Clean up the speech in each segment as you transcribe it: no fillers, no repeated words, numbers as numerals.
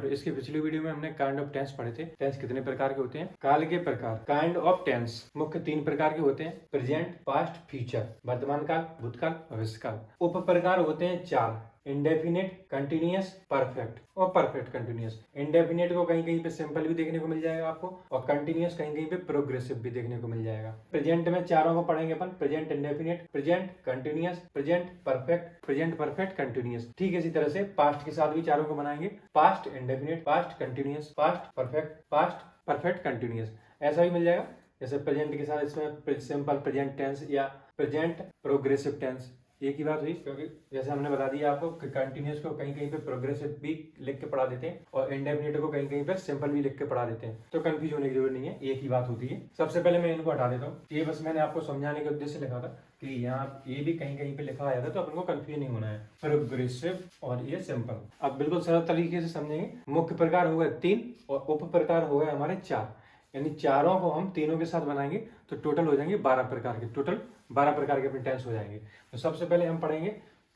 तो इसके पिछली वीडियो में हमने काइंड ऑफ टेंस पढ़े थे। टेंस कितने प्रकार के होते हैं? काल के प्रकार। काइंड ऑफ टेंस मुख्य 3 प्रकार के होते हैं, प्रेजेंट, पास्ट, फ्यूचर। वर्तमान काल, भूतकाल, भविष्यकाल। उप प्रकार होते हैं 4, इंडेफिनिट, कंटिन्यूअस, परफेक्ट और परफेक्ट कंटिन्यूअस। इंडेफिनिट को कहीं कहीं पे सिंपल भी देखने को मिल जाएगा आपको, और कंटिन्यूअस कहीं कहीं पे प्रोग्रेसिव भी देखने को मिल जाएगा। प्रेजेंट में चारों को पढ़ेंगे अपन, present indefinite, present continuous, present perfect, present perfect continuous. ठीक है, इसी तरह से पास्ट के साथ भी चारों को बनाएंगे, past indefinite, past continuous, past perfect, past perfect continuous. ऐसा भी मिल जाएगा। जैसे प्रेजेंट के साथ इसमें सिंपल प्रेजेंट टेंस या प्रेजेंट प्रोग्रेसिव टेंस, एक ही बात हुई। क्योंकि जैसे हमने बता दिया आपको कि कंटिन्यूअस को कहीं कहीं पे प्रोग्रेसिव भी लिख के पढ़ा देते हैं और इंडेफिनिट को कहीं कहीं पे सिंपल भी लिख के पढ़ा देते हैं, तो कंफ्यूज होने की जरूरत नहीं है, एक ही बात होती है। सबसे पहले मैं इनको हटा देता हूँ। ये बस मैंने आपको समझाने के उद्देश्य से लिखा था कि यहाँ ये भी कहीं कहीं पे लिखा आ जाता है, तो अपन को कंफ्यूज नहीं होना है। प्रोग्रेसिव और ये सिंपल। अब बिल्कुल सरल तरीके से समझेंगे। मुख्य प्रकार हो गए 3 और उप प्रकार हो गए हमारे 4, यानी चारों को हम तीनों के साथ बनाएंगे तो टोटल हो जाएंगे 12 प्रकार के। टोटल 12 प्रकार के अपने टेंस हो जाएंगे। तो सबसे पहले हम पढ़ेंगे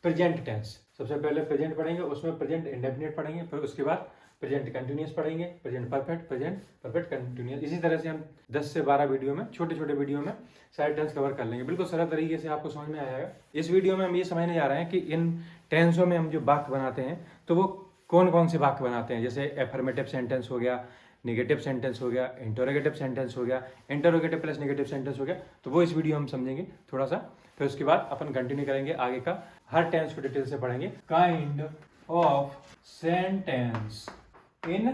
प्रेजेंट टेंस। सबसे पहले प्रेजेंट पढ़ेंगे, उसमें प्रेजेंट इंडेफिनिट पढ़ेंगे, फिर उसके बाद प्रेजेंट कंटिन्यूअस पढ़ेंगे, प्रेजेंट परफेक्ट कंटिन्यूअस। इसी तरह से हम 10 से 12 वीडियो में, छोटे छोटे वीडियो में सारे टेंस कवर कर लेंगे। बिल्कुल सरल तरीके से आपको समझ में आएगा। इस वीडियो में हम ये समझने जा रहे हैं कि इन टेंसों में हम जो वाक्य बनाते हैं तो वो कौन कौन से वाक्य बनाते हैं। जैसे एफर्मेटिव सेंटेंस हो गया, नेगेटिव सेंटेंस हो गया, इंटरोगेटिव सेंटेंस हो गया, इंटरोगेटिव प्लस नेगेटिव सेंटेंस हो गया। तो वो इस वीडियो हम समझेंगे थोड़ा सा, फिर उसके बाद अपन कंटिन्यू करेंगे आगे का। हर टेंस को डिटेल से पढ़ेंगे। Kind of sentence in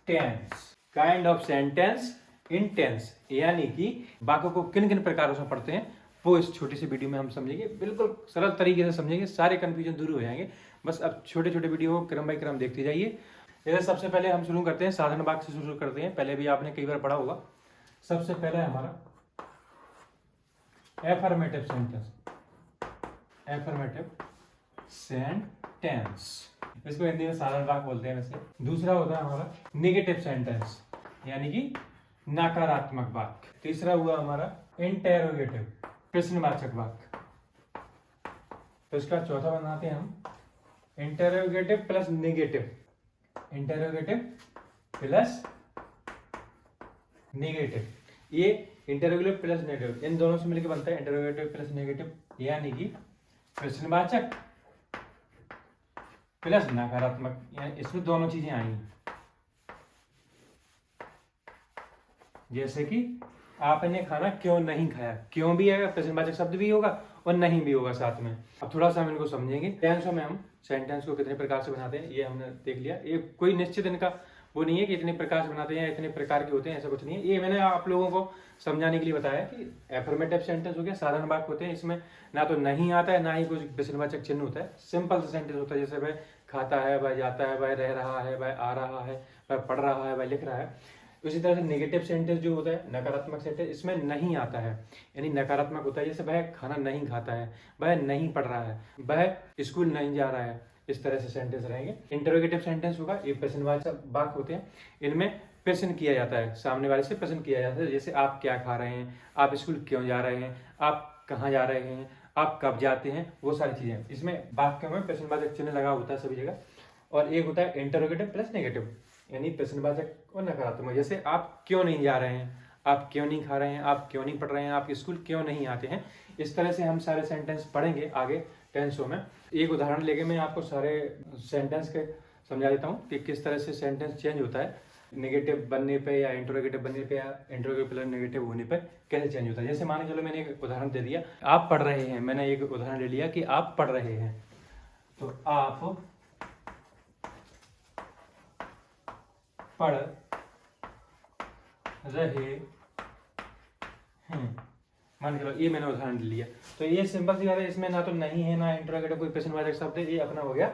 tense. Kind of sentence in tense, यानी कि वाक्यों को किन किन प्रकारों से पढ़ते हैं वो इस छोटी सी वीडियो में हम समझेंगे। बिल्कुल सरल तरीके से समझेंगे, सारे कंफ्यूजन दूर हो जाएंगे। बस अब छोटे छोटे वीडियो को क्रम बाई क्रम देखते जाइए। जैसे सबसे पहले हम शुरू करते हैं, साधारण वाक्य से शुरू करते हैं। पहले भी आपने कई बार पढ़ा होगा। सबसे पहले हमारा एफर्मेटिव सेंटेंस, एफर्मेटिव सेंटेंस, इसको हिंदी में साधारण वाक्य बोलते हैं वैसे। दूसरा होता है हमारा नेगेटिव सेंटेंस, यानी कि नकारात्मक वाक्य। तीसरा हुआ हमारा इंटेरोगेटिव, प्रश्नवाचक वाक्य। तो इसका चौथा बनाते हैं हम interrogative plus negative, interrogative plus negative. ये इंटेरोगेटिव प्लस नेगेटिव, इन दोनों से मिलकर बनता है इंटेरोगेटिव प्लस नेगेटिव, यानी कि प्रश्नवाचक प्लस नकारात्मक, यानी इसमें दोनों चीजें आई। जैसे कि आपने खाना क्यों नहीं खाया, क्यों भी आएगा, प्रश्नवाचक शब्द भी होगा और नहीं भी होगा साथ में। अब थोड़ा सा हम इनको समझेंगे। टेंसों में हम सेंटेंस को कितने प्रकार से बनाते हैं ये हमने देख लिया। ये कोई निश्चित इनका वो नहीं है कि इतने प्रकार से बनाते हैं, इतने प्रकार के होते हैं, ऐसा कुछ नहीं है। ये मैंने आप लोगों को समझाने के लिए बताया कि एफर्मेटिव सेंटेंस हो गया, साधारण वाक्य होते हैं, इसमें ना तो नहीं आता है ना ही कुछ प्रश्नवाचक चिन्ह होता है। सिंपल सा सेंटेंस होता है, जैसे वह खाता है, वह जाता है, वह रह रहा है, वह आ रहा है, वह पढ़ रहा है, वह लिख रहा है। उसी तरह से नेगेटिव सेंटेंस जो होता है, नकारात्मक सेंटेंस, इसमें नहीं आता है, यानी नकारात्मक होता है। जैसे वह खाना नहीं खाता है, वह नहीं पढ़ रहा है, वह स्कूल नहीं जा रहा है, इस तरह से सेंटेंस रहेंगे। इंटरोगेटिव सेंटेंस होगा, ये प्रश्नवाचक वाक्य होते हैं। इनमें प्रश्न किया जाता है, सामने वाले से प्रश्न किया जाता है। जैसे आप क्या खा रहे हैं, आप स्कूल क्यों जा रहे हैं, आप कहाँ जा रहे हैं, आप कब जाते हैं, वो सारी चीजें। इसमें वाक्यों में प्रश्नवाचक चिन्ह लगा होता है सभी जगह। और एक होता है इंटरोगेटिव प्लस नेगेटिव, यानी प्रश्नवाचक और नकारात्मक। जैसे आप क्यों नहीं जा रहे हैं, आप क्यों नहीं खा रहे हैं, आप क्यों नहीं पढ़ रहे हैं, आप स्कूल क्यों नहीं आते हैं। इस तरह से हम सारे सेंटेंस पढ़ेंगे आगे टेंसों में। एक उदाहरण लेके मैं आपको सारे सेंटेंस के समझा देता हूँ कि किस तरह से सेंटेंस चेंज होता है नेगेटिव बनने पे या इंटरोगेटिव बनने पे या इंटरोगेटिव प्लस नेगेटिव होने पे कैसे चेंज होता है। जैसे मान के चलो मैंने एक उदाहरण दे दिया, आप पढ़ रहे हैं। मैंने एक उदाहरण ले लिया कि आप पढ़ रहे हैं, तो आप पढ़ रहे हैं, मान के लो ये मैंने उदाहरण लिया। तो ये सिंपल सी बात है, इसमें ना तो नहीं है ना इंटरोगेटिव कोई प्रश्नवाचक शब्द है। ये अपना हो गया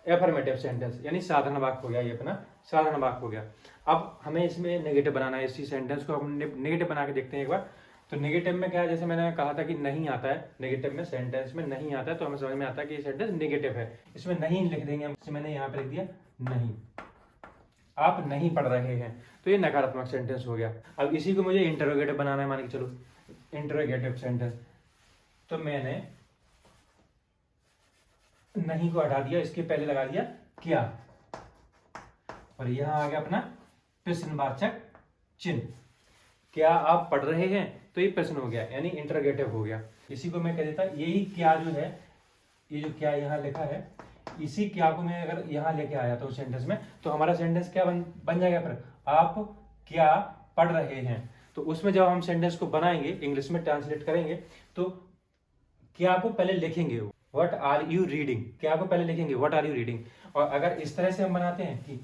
एफर्मेटिव सेंटेंस, यानी साधारण वाक्य हो गया। ये अपना साधारण वाक्य हो गया। अब हमें इसमें नेगेटिव बनाना है, इसी सेंटेंस को हम नेगेटिव बना के देखते हैं एक बार। तो नेगेटिव में क्या है, जैसे मैंने कहा था कि नहीं आता है, नेगेटिव में सेंटेंस में नहीं आता है, तो हमें समझ में आता है कि ये सेंटेंस नेगेटिव है। इसमें नहीं लिख देंगे हम, मैंने यहाँ पे लिख दिया नहीं, आप नहीं पढ़ रहे हैं, तो ये नकारात्मक सेंटेंस हो गया। अब इसी को मुझे इंटरोगेटिव बनाना है, मान के चलो इंटरोगेटिव सेंटेंस। तो मैंने नहीं को हटा दिया, इसके पहले लगा दिया क्या, और यहाँ आ गया अपना प्रश्नवाचक चिन्ह। क्या आप पढ़ रहे हैं, तो ये प्रश्न हो गया, यानी इंटरोगेटिव हो गया। इसी को मैं कह देता, यही क्या जो है, ये जो क्या यहाँ लिखा है, इसी क्या को मैं अगर यहाँ लेके आया तो सेंटेंस में, तो हमारा सेंटेंस क्या बन जाएगा फिर, आप क्या पढ़ रहे हैं। तो उसमें जब हम सेंटेंस को बनाएंगे, इंग्लिश में ट्रांसलेट करेंगे, तो क्या को पहले लिखेंगे, व्हाट आर यू रीडिंग, क्या को पहले लिखेंगे व्हाट आर यू रीडिंग। और अगर इस तरह से हम बनाते हैं कि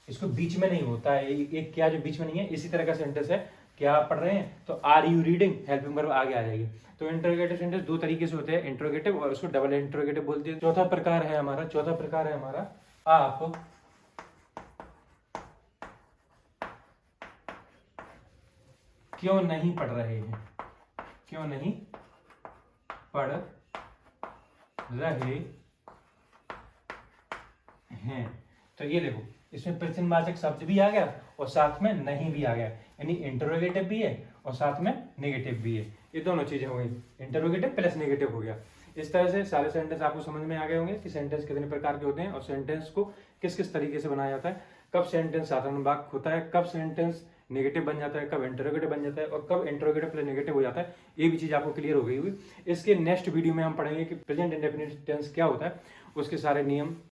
इसको बीच में नहीं होता है, एक क्या जो बीच में नहीं है, इसी तरह का सेंटेंस है, क्या आप पढ़ रहे हैं, तो are you reading helping verb आगे आ जाएगी। तो इंटरोगेटिव सेंटेंस दो तरीके से होते हैं, इंटरोगेटिव और उसको डबल इंटरोगेटिव बोलते हैं। चौथा प्रकार है हमारा आप क्यों नहीं पढ़ रहे हैं, क्यों नहीं पढ़ रहे हैं। तो ये देखो, इसमें प्रश्नवाचक शब्द भी आ गया और साथ में नहीं भी आ गया, यानी इंटरोगेटिव भी है और साथ में नेगेटिव भी है। ये दोनों चीजें हो गई, इंटरोगेटिव प्लस नेगेटिव हो गया। इस तरह से सारे सेंटेंस आपको समझ में आ गए होंगे कि सेंटेंस कितने प्रकार के होते हैं और सेंटेंस को किस किस तरीके से बनाया जाता है, कब सेंटेंस साधारण वाक्य होता है, कब सेंटेंस नेगेटिव बन जाता है, कब इंटरोगेटिव बन जाता है और कब इंटरोगेटिव प्लस नेगेटिव हो जाता है। ये भी चीज आपको क्लियर हो गई हुई। इसके नेक्स्ट वीडियो में हम पढ़ेंगे कि प्रेजेंट इंडेफिनिट टेंस क्या होता है, उसके सारे नियम